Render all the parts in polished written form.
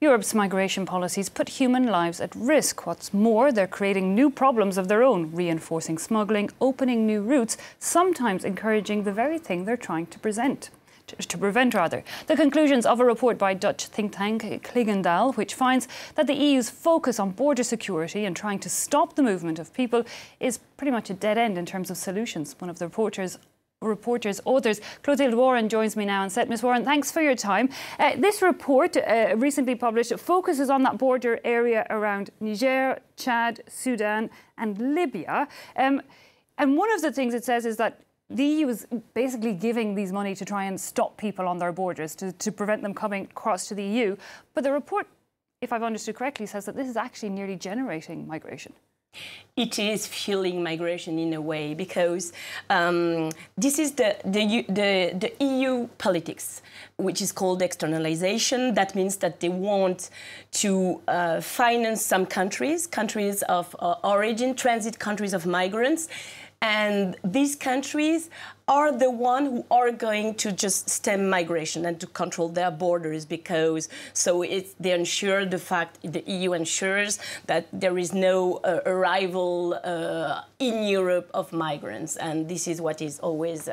Europe's migration policies put human lives at risk. What's more, they're creating new problems of their own, reinforcing smuggling, opening new routes, sometimes encouraging the very thing they're trying to prevent. The conclusions of a report by Dutch think tank Clingendael, which finds that the EU's focus on border security and trying to stop the movement of people is pretty much a dead end in terms of solutions. One of the reporter's authors, Clotilde Warin, joins me now on set. Ms. Warin, thanks for your time. This report, recently published, focuses on that border area around Niger, Chad, Sudan and Libya. And one of the things it says is that the EU is basically giving these money to try and stop people on their borders, to prevent them coming across to the EU. But the report, if I've understood correctly, says that this is actually nearly generating migration. It is fueling migration in a way, because this is the EU politics, which is called externalization. That means that they want to finance some countries of origin, transit countries of migrants, and these countries are the ones who are going to just stem migration and to control their borders, because they ensure the EU ensures that there is no arrival in Europe of migrants, and this is what is always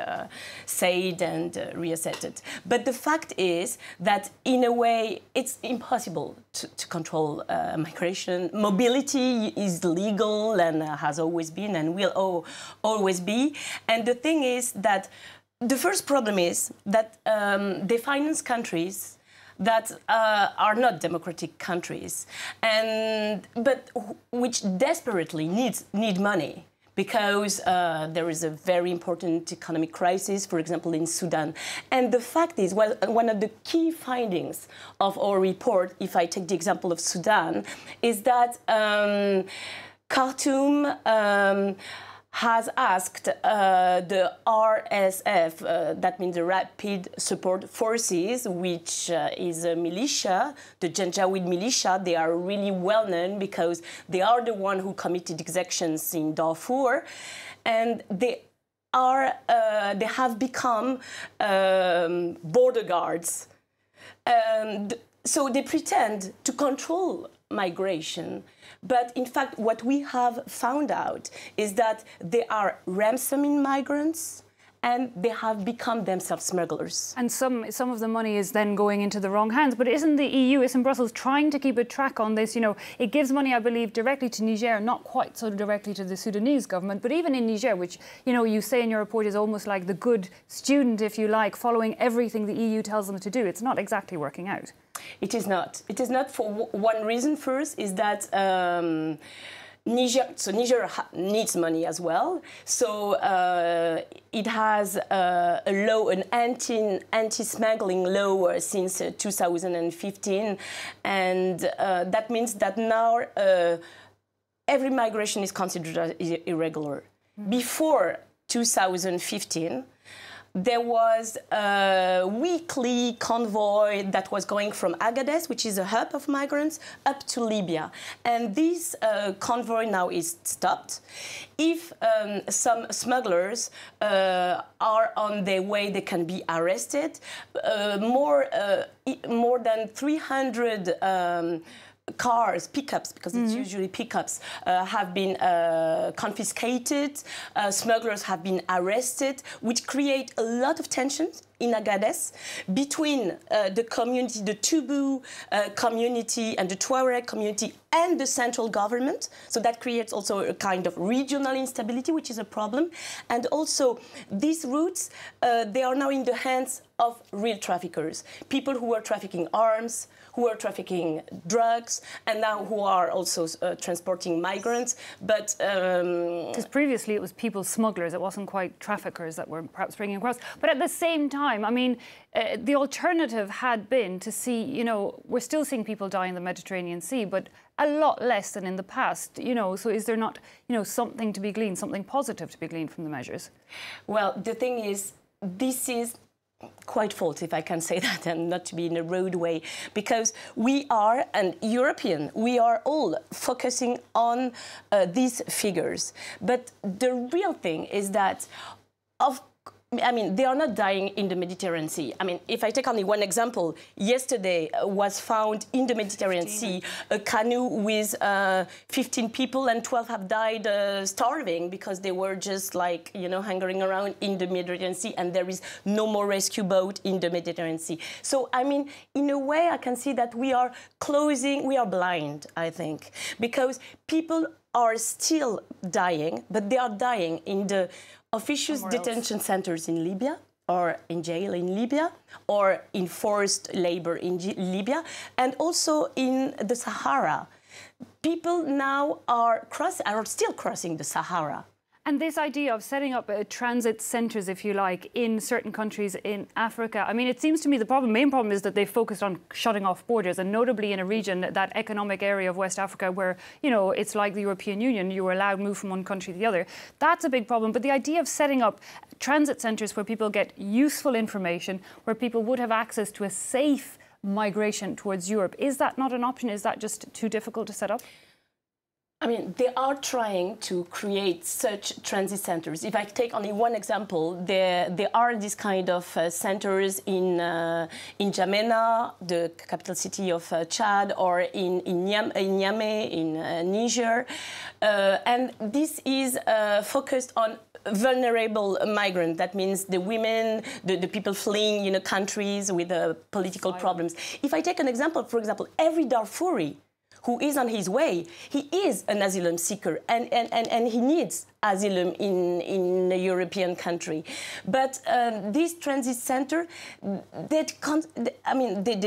said and reasserted. But the fact is that in a way it's impossible to control migration. Mobility is legal and has always been and will always be, and the thing is that the first problem is that they finance countries that are not democratic countries, but which desperately need money, because there is a very important economic crisis, for example, in Sudan. And the fact is, well, one of the key findings of our report, if I take the example of Sudan, is that Khartoum has asked the RSF, that means the Rapid Support Forces, which is a militia, the Janjaweed militia. They are really well known because they are the one who committed exactions in Darfur, and they have become border guards. And so they pretend to control migration. But in fact, what we have found out is that they are ransoming migrants, and they have become themselves smugglers. And some of the money is then going into the wrong hands. But isn't the EU, isn't Brussels trying to keep a track on this? You know, it gives money, I believe, directly to Niger, not quite so directly to the Sudanese government, but even in Niger, which, you know, you say in your report is almost like the good student, if you like, following everything the EU tells them to do. It's not exactly working out. It is not. It is not for one reason. First is that Niger needs money as well. So it has a law, an anti-smuggling law since 2015, and that means that now every migration is considered as irregular. Before 2015. There was a weekly convoy that was going from Agadez, which is a hub of migrants, up to Libya. And this convoy now is stopped. If some smugglers are on their way, they can be arrested. More than 300 cars, pickups, because it's usually pickups, have been confiscated. Smugglers have been arrested, which create a lot of tensions in Agadez between the community, the Tubu community and the Tuareg community and the central government. So that creates also a kind of regional instability, which is a problem. And also these routes, they are now in the hands of real traffickers, people who are trafficking arms, who are trafficking drugs, and now who are also transporting migrants. But because previously it was people smugglers, it wasn't quite traffickers that were perhaps bringing across. But at the same time, I mean, the alternative had been to see, you know, we're still seeing people die in the Mediterranean Sea, but a lot less than in the past, you know. So is there not, you know, something to be gleaned, something positive to be gleaned from the measures? Well, the thing is, this is quite false, if I can say that, and not to be in a rude way, because we are, and European, we are all focusing on these figures. But the real thing is that I mean, they are not dying in the Mediterranean Sea. I mean, if I take only one example, yesterday was found in the Mediterranean Sea a canoe with 15 people, and 12 have died starving because they were just like, you know, hanging around in the Mediterranean Sea, and there is no more rescue boat in the Mediterranean Sea. So, I mean, in a way, I can see that we are blind, I think, because people are still dying, but they are dying in the official detention centers in Libya, or in jail in Libya, or in forced labor in Libya, and also in the Sahara. People now are still crossing the Sahara. And this idea of setting up transit centres, if you like, in certain countries in Africa, I mean, it seems to me the main problem is that they focused on shutting off borders, and notably in a region, that economic area of West Africa where, you know, it's like the European Union, you were allowed to move from one country to the other. That's a big problem. But the idea of setting up transit centres where people get useful information, where people would have access to a safe migration towards Europe, is that not an option? Is that just too difficult to set up? I mean, they are trying to create such transit centers. If I take only one example, there are these kind of centers in N'Djamena, the capital city of Chad, or in Niamey, in Niger. And this is focused on vulnerable migrants. That means the women, the people fleeing, you know, countries with political problems. If I take an example, for example, every Darfuri who is on his way, he is an asylum seeker, and he needs asylum in a European country. But this transit center, they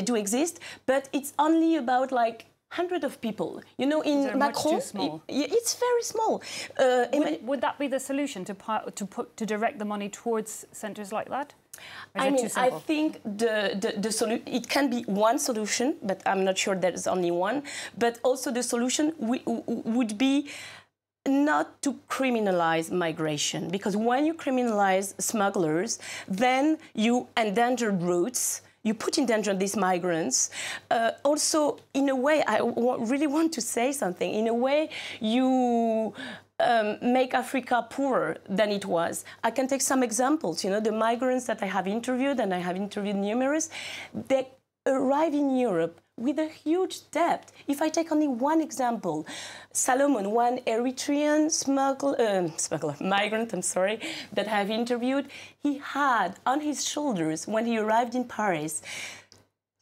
do exist, but it's only about like hundreds of people. You know, in Macron, it's very small. Would that be the solution, to direct the money towards centres like that? I mean, I think the solution, it can be one solution, but I'm not sure there's only one. But also the solution would be not to criminalize migration, because when you criminalize smugglers, then you endanger routes. You put in danger these migrants. Also, in a way, I really want to say something. In a way, you make Africa poorer than it was. I can take some examples. You know, the migrants that I have interviewed, and I have interviewed numerous, they arrive in Europe with a huge debt. If I take only one example, Salomon, one Eritrean migrant, that I have interviewed, he had on his shoulders, when he arrived in Paris,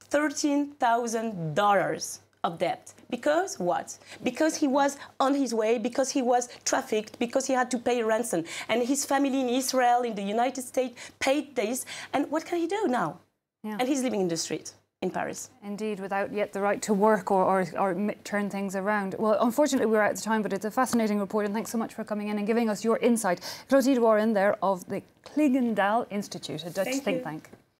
$13,000 of debt. Because what? Because he was on his way, because he was trafficked, because he had to pay a ransom. And his family in Israel, in the United States, paid this. And what can he do now? Yeah. And he's living in the street in Paris. Indeed, without yet the right to work or turn things around. Well, unfortunately, we're out of time, but it's a fascinating report, and thanks so much for coming in and giving us your insight. Clotilde Warin there of the Clingendael Institute, a Dutch think tank.